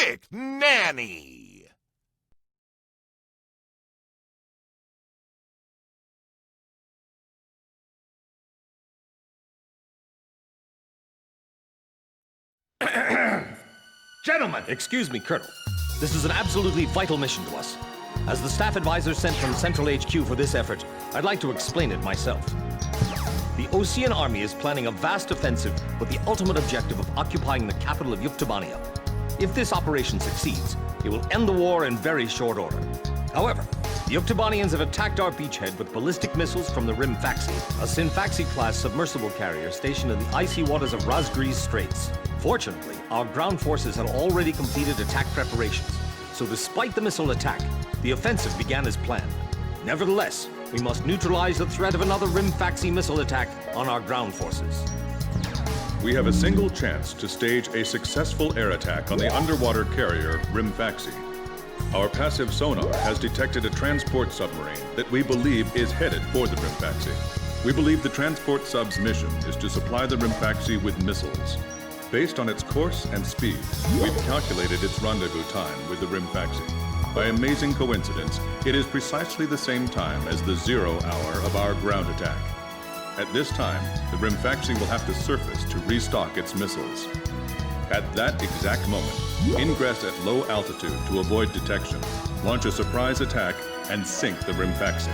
Thicc, Nannie! Gentlemen! Excuse me, Colonel. This is an absolutely vital mission to us. As the staff advisor sent from Central HQ for this effort, I'd like to explain it myself. The Osean army is planning a vast offensive with the ultimate objective of occupying the capital of Yuktobania. If this operation succeeds, it will end the war in very short order. However, the Yuktobanians have attacked our beachhead with ballistic missiles from the Hrimfaxi, a Scinfaxi-class submersible carrier stationed in the icy waters of Razgriz Straits. Fortunately, our ground forces had already completed attack preparations, so despite the missile attack, the offensive began as planned. Nevertheless, we must neutralize the threat of another Hrimfaxi missile attack on our ground forces. We have a single chance to stage a successful air attack on the underwater carrier Hrimfaxi. Our passive sonar has detected a transport submarine that we believe is headed for the Hrimfaxi. We believe the transport sub's mission is to supply the Hrimfaxi with missiles. Based on its course and speed, we've calculated its rendezvous time with the Hrimfaxi. By amazing coincidence, it is precisely the same time as the 0 hour of our ground attack. At this time, the Hrimfaxi will have to surface to restock its missiles. At that exact moment, ingress at low altitude to avoid detection, launch a surprise attack, and sink the Hrimfaxi.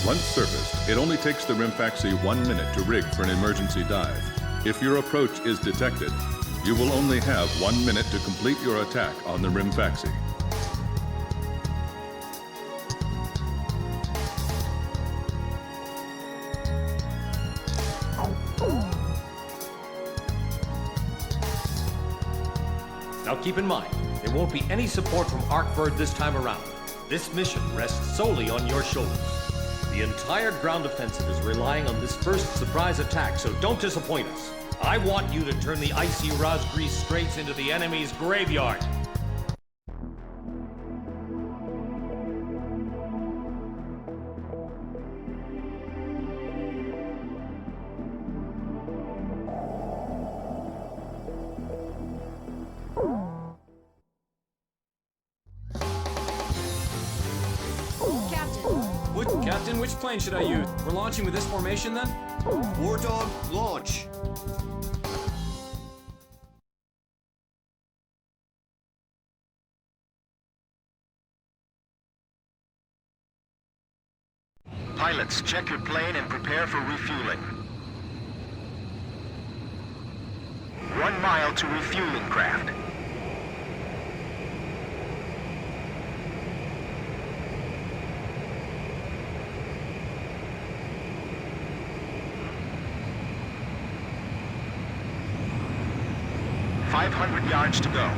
Once surfaced, it only takes the Hrimfaxi 1 minute to rig for an emergency dive. If your approach is detected, you will only have 1 minute to complete your attack on the Hrimfaxi. Now keep in mind, there won't be any support from Arkbird this time around. This mission rests solely on your shoulders. The entire ground offensive is relying on this first surprise attack, so don't disappoint us. I want you to turn the icy Razgriz Straits into the enemy's graveyard. Captain, which plane should I use? We're launching with this formation then? Wardog, launch. Pilots, check your plane and prepare for refueling. 1 mile to refueling craft. .500 yards to go.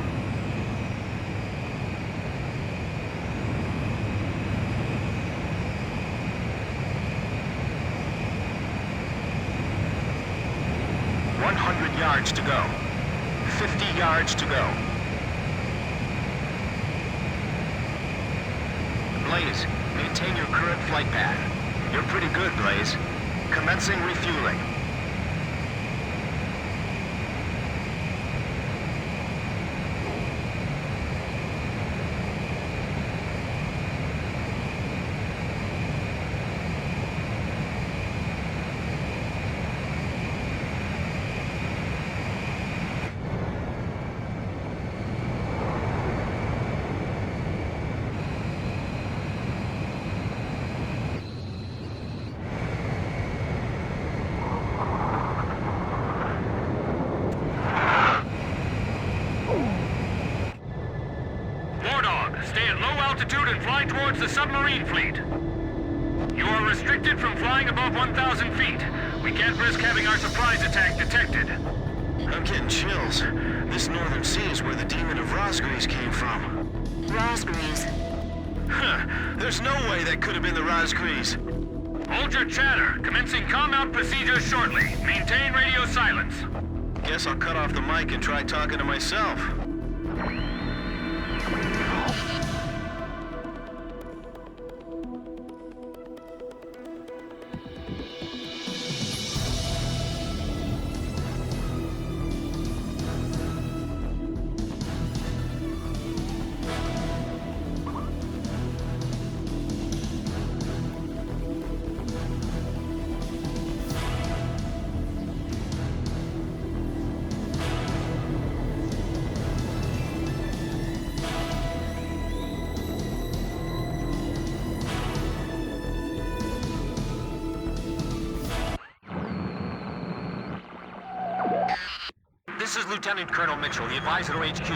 Yards to go. 50 yards to go. Blaze, maintain your current flight path. You're pretty good, Blaze. Commencing refueling. And fly towards the submarine fleet. You are restricted from flying above 1,000 feet. We can't risk having our surprise attack detected. I'm getting chills. This northern sea is where the demon of Razgriz came from. Razgriz? Huh. There's no way that could have been the Razgriz. Hold your chatter. Commencing comm-out procedures shortly. Maintain radio silence. Guess I'll cut off the mic and try talking to myself. Lieutenant Colonel Mitchell, the advisor to HQ.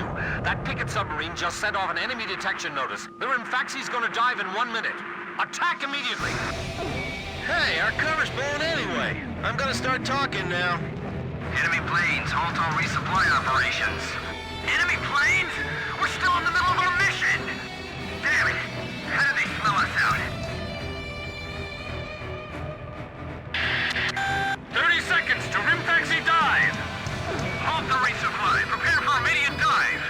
That picket submarine just sent off an enemy detection notice. The Hrimfaxi's gonna dive in 1 minute. Attack immediately! Hey, our cover's blown anyway. I'm gonna start talking now. Enemy planes, halt all resupply operations. Enemy planes? We're still in the middle of our mission! Damn it! How did they smell us out? 30 seconds to Hrimfaxi dive! Halt the resupply. Prepare for immediate dive.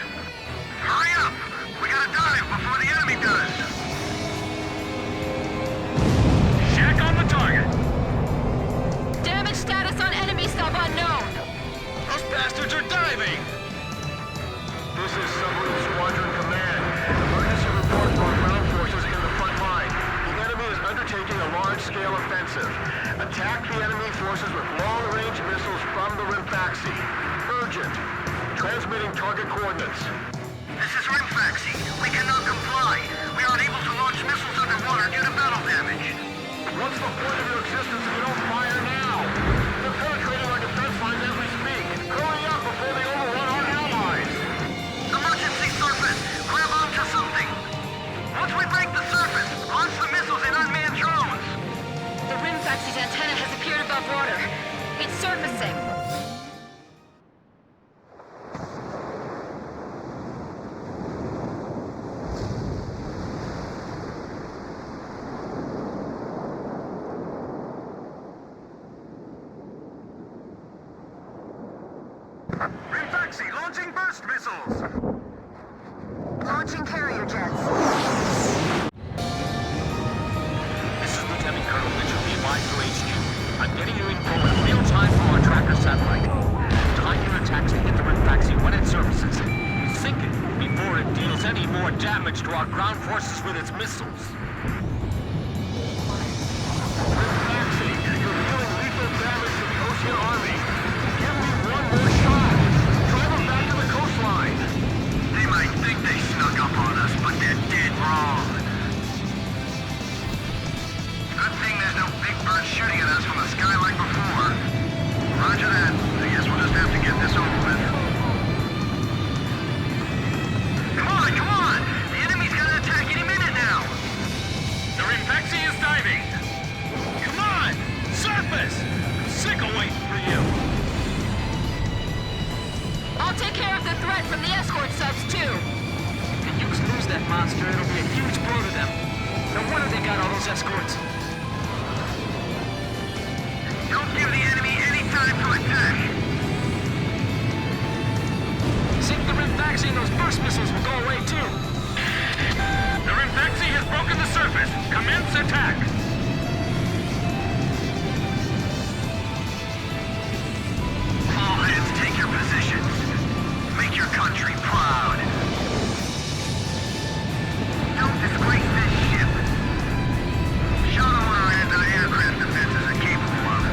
Hurry up! We gotta dive before the enemy does. Check on the target. Damage status on enemy sub unknown. Those bastards are diving! This is Wardog Squadron Command. Emergency report for ground forces in the front line. The enemy is undertaking a large-scale offensive. Attack the enemy forces with long-range missiles from the Hrimfaxi. Urgent. Transmitting target coordinates. This is Hrimfaxi. We cannot comply. We aren't able to launch missiles underwater due to battle damage. What's the point of your existence if you don't fire now? They're penetrating our defense line as we speak. Hurry up before they overrun our allies. Emergency surface. Grab onto something. Once we break the surface, launch the missiles in unmanned drones. The Hrimfaxi's antenna has appeared above water. It's surfacing. Hrimfaxi launching burst missiles. Launching carrier jets. This is Lieutenant Colonel Mitchell, the advisor to HQ. I'm getting you info in real time from our tracker satellite. Time your attacks to hit the Hrimfaxi when it surfaces. Sink it before it deals any more damage to our ground forces with its missiles. Hrimfaxi, you're dealing lethal damage to the Ocean Army. Give me one more shot. Drive them back to the coastline. They might think they snuck up on us, but they're dead wrong. Good thing there's no big bird shooting at us from the sky like before. Roger that. I guess we'll just have to get this over with. Come on, come on! The enemy's gonna attack any minute now! The Hrimfaxi is diving. Come on! Surface! I'm sick of waiting for you! I'll take care of the threat from the escort subs, too. If the Ukes lose that monster, it'll be a huge blow to them. No wonder they got all those escorts. Don't give the enemy any time to attack! Sink the Hrimfaxi and those burst missiles will go away, too. The Hrimfaxi has broken the surface. Commence attack. All hands, take your positions. Make your country proud. Don't disgrace this ship. Show them what our anti-aircraft defenses are capable of.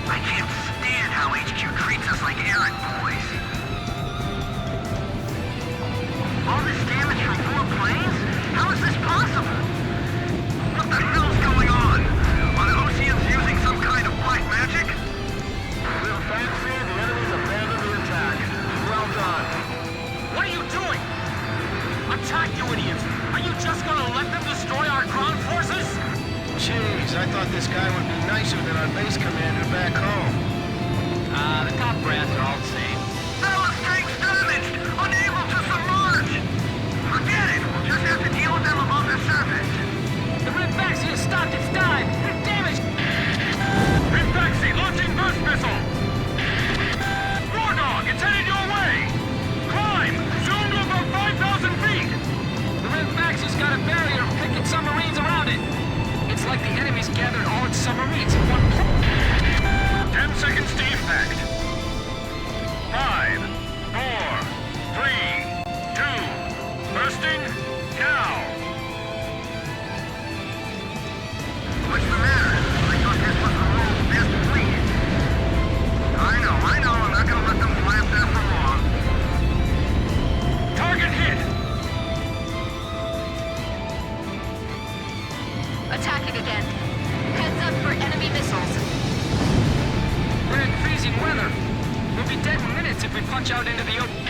I can't stand how HQ treats us like errand boys. All this damage from 4 planes? How is this possible? What the hell's going on? Are the Oseans using some kind of black magic? Hrimfaxi, the enemy's abandoned the attack. Well done. What are you doing? Attack, you idiots! Are you just gonna let them destroy our ground forces? Jeez, I thought this guy would be nicer than our base commander back home. The top brass are all the same. Ballast tanks damaged! Unable to submerge! Forget it! We'll just have to deal with them above the surface. The Hrimfaxi has stopped its dive. It's damaged. Hrimfaxi launching burst missile. Wardog, it's headed your way. Climb. Zoom to about 5,000 feet. The Hrimfaxi's got a barrier of picket submarines around it. It's like the enemy's gathered all its submarines in one place. 10 seconds to impact. 5, 4, 3, 2, bursting, now. What's the matter? I thought this was the world's best fleet. I know. I'm not gonna let them fly up there for long. Target hit. Attacking again. Heads up for enemy missiles. We're in freezing weather. We'll be dead in minutes. Straits if we punch out into the open.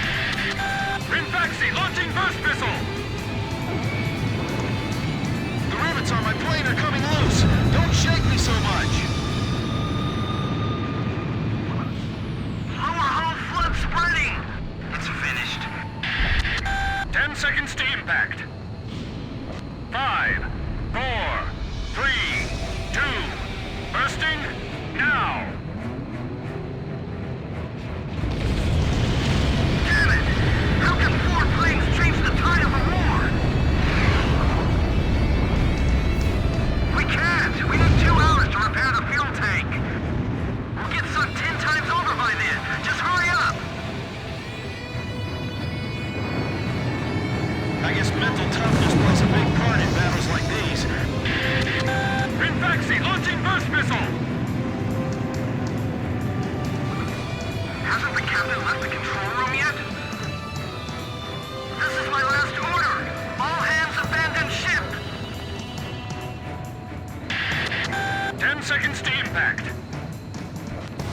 Hrimfaxi, launching burst missile! The rivets on my plane are coming loose. Don't shake me so much. Lower hull flood spreading. It's finished. 10 seconds to impact. 5, 4, 3, 2, bursting now! Damn it! How can 4 planes change the tide of a war? We can't! We need 2 hours to repair the fuel tank! We'll get sucked 10 times over by then! Just hurry up! I guess mental toughness plays a big part in battles like these. Hrimfaxi, launching burst missile! Hasn't the captain left the control room yet? This is my last order! All hands abandon ship! 10 seconds to impact.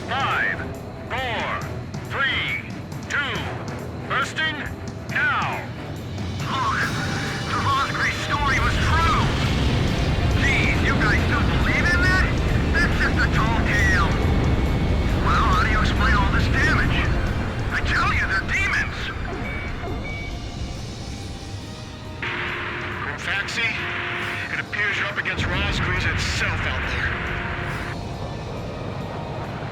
5, 4, 3, 2, bursting now! Look! The Razgriz story was true! Geez, you guys still believe in that? That's just a tall tale! Well, how do you explain all this damage? I tell you, they're demons! Hrimfaxi, it appears you're up against Razgriz itself out there.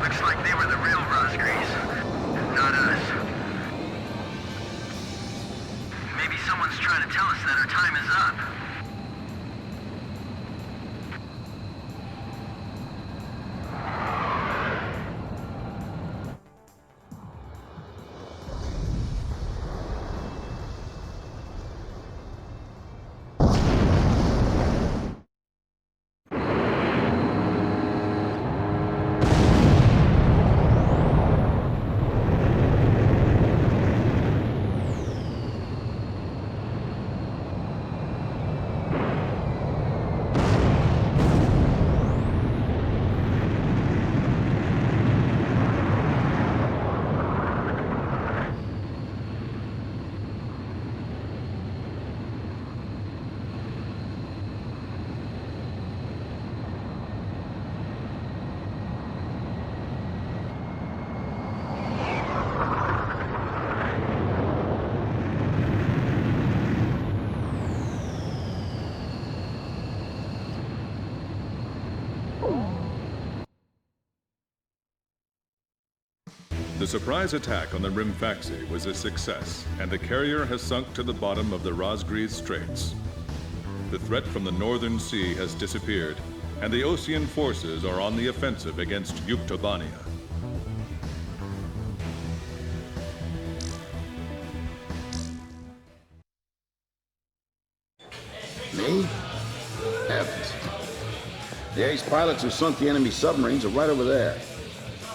Looks like they were the real Razgriz, not us. Maybe someone's trying to tell us that our time is up. The surprise attack on the Hrimfaxi was a success, and the carrier has sunk to the bottom of the Razgriz Straits. The threat from the northern sea has disappeared, and the Osean forces are on the offensive against Yuktobania. Me? Heavens. The ace pilots who sunk the enemy submarines are right over there.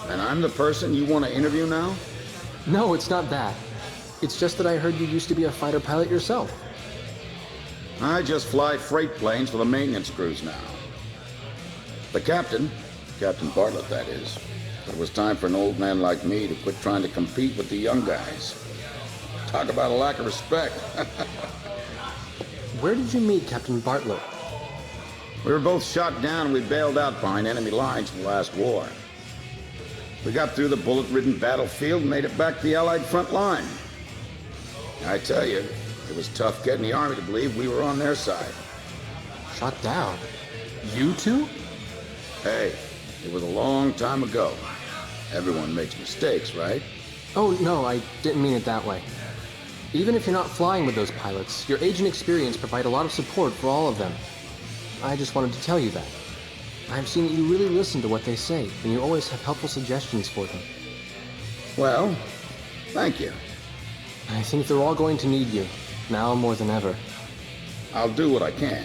And I'm the person you want to interview now? No, it's not that. It's just that I heard you used to be a fighter pilot yourself. I just fly freight planes for the maintenance crews now. The captain, Captain Bartlett that is, it was time for an old man like me to quit trying to compete with the young guys. Talk about a lack of respect. Where did you meet Captain Bartlett? We were both shot down and we bailed out behind enemy lines in the last war. We got through the bullet-ridden battlefield and made it back to the Allied front line. I tell you, it was tough getting the Army to believe we were on their side. Shot down? You two? Hey, it was a long time ago. Everyone makes mistakes, right? Oh, no, I didn't mean it that way. Even if you're not flying with those pilots, your age and experience provide a lot of support for all of them. I just wanted to tell you that. I've seen that you really listen to what they say, and you always have helpful suggestions for them. Well, thank you. I think they're all going to need you, now more than ever. I'll do what I can.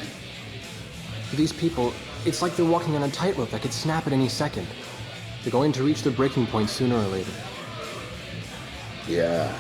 These people, it's like they're walking on a tightrope that could snap at any second. They're going to reach their breaking point sooner or later. Yeah,